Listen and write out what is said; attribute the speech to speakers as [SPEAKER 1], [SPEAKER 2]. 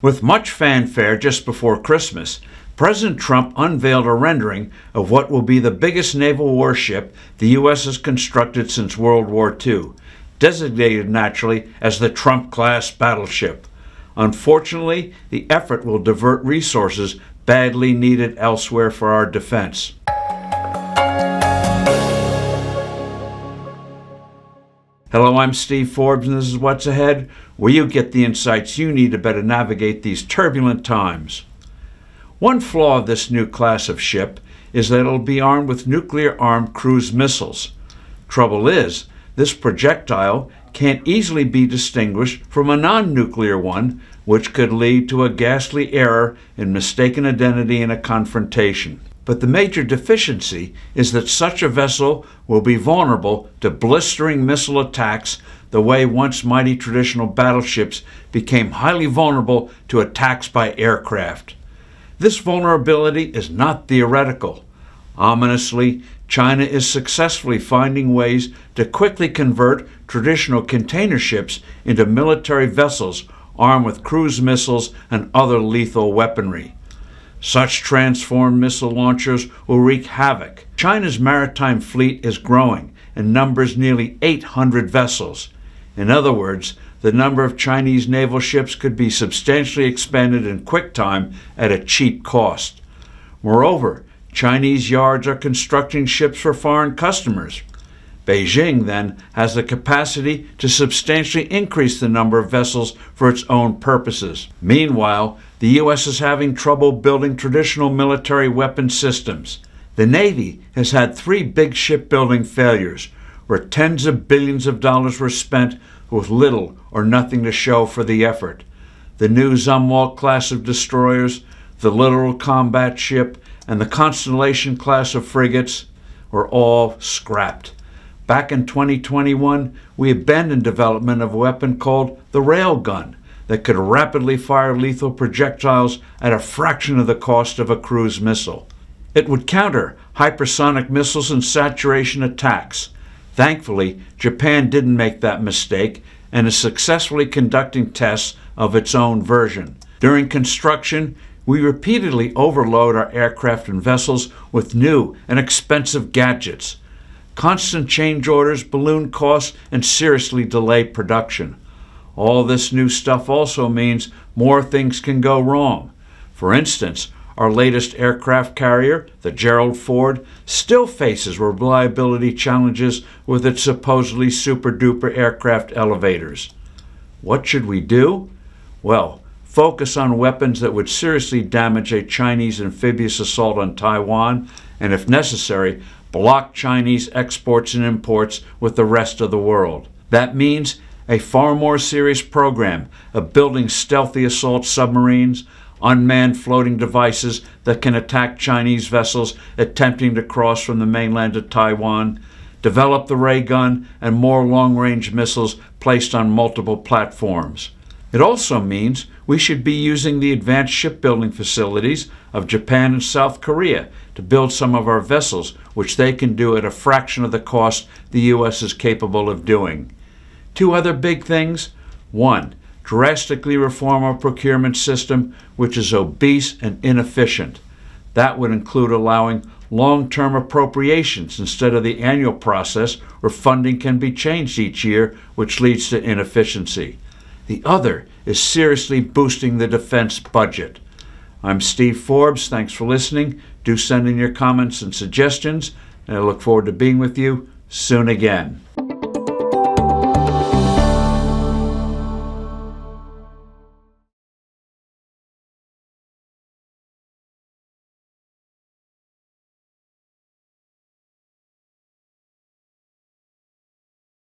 [SPEAKER 1] With much fanfare just before Christmas, President Trump unveiled a rendering of what will be the biggest naval warship the U.S. has constructed since World War II, designated naturally as the Trump-class battleship. Unfortunately, the effort will divert resources badly needed elsewhere for our defense. Hello, I'm Steve Forbes, and this is What's Ahead, where you get the insights you need to better navigate these turbulent times. One flaw of this new class of ship is that it'll be armed with nuclear-armed cruise missiles. Trouble is, this projectile can't easily be distinguished from a non-nuclear one, which could lead to a ghastly error in mistaken identity in a confrontation. But the major deficiency is that such a vessel will be vulnerable to blistering missile attacks the way once mighty traditional battleships became highly vulnerable to attacks by aircraft. This vulnerability is not theoretical. Ominously, China is successfully finding ways to quickly convert traditional container ships into military vessels armed with cruise missiles and other lethal weaponry. Such transformed missile launchers will wreak havoc. China's maritime fleet is growing and numbers nearly 800 vessels. In other words, the number of Chinese naval ships could be substantially expanded in quick time at a cheap cost. Moreover, Chinese yards are constructing ships for foreign customers. Beijing, then, has the capacity to substantially increase the number of vessels for its own purposes. Meanwhile, the U.S. is having trouble building traditional military weapon systems. The Navy has had 3 big shipbuilding failures, where tens of billions of dollars were spent with little or nothing to show for the effort. The new Zumwalt class of destroyers, the Littoral Combat Ship, and the Constellation class of frigates were all scrapped. Back in 2021, we abandoned development of a weapon called the railgun that could rapidly fire lethal projectiles at a fraction of the cost of a cruise missile. It would counter hypersonic missiles and saturation attacks. Thankfully, Japan didn't make that mistake and is successfully conducting tests of its own version. During construction, we repeatedly overload our aircraft and vessels with new and expensive gadgets. Constant change orders balloon costs and seriously delay production. All this new stuff also means more things can go wrong. For instance, our latest aircraft carrier, the Gerald Ford, still faces reliability challenges with its supposedly super-duper aircraft elevators. What should we do? Well, focus on weapons that would seriously damage a Chinese amphibious assault on Taiwan, and if necessary, block Chinese exports and imports with the rest of the world. That means a far more serious program of building stealthy assault submarines, unmanned floating devices that can attack Chinese vessels attempting to cross from the mainland to Taiwan, develop the ray gun, and more long-range missiles placed on multiple platforms. It also means we should be using the advanced shipbuilding facilities of Japan and South Korea to build some of our vessels, which they can do at a fraction of the cost the U.S. is capable of doing. 2 other big things. 1, drastically reform our procurement system, which is obese and inefficient. That would include allowing long-term appropriations instead of the annual process where funding can be changed each year, which leads to inefficiency. The other is seriously boosting the defense budget. I'm Steve Forbes. Thanks for listening. Do send in your comments and suggestions, and I look forward to being with you soon again.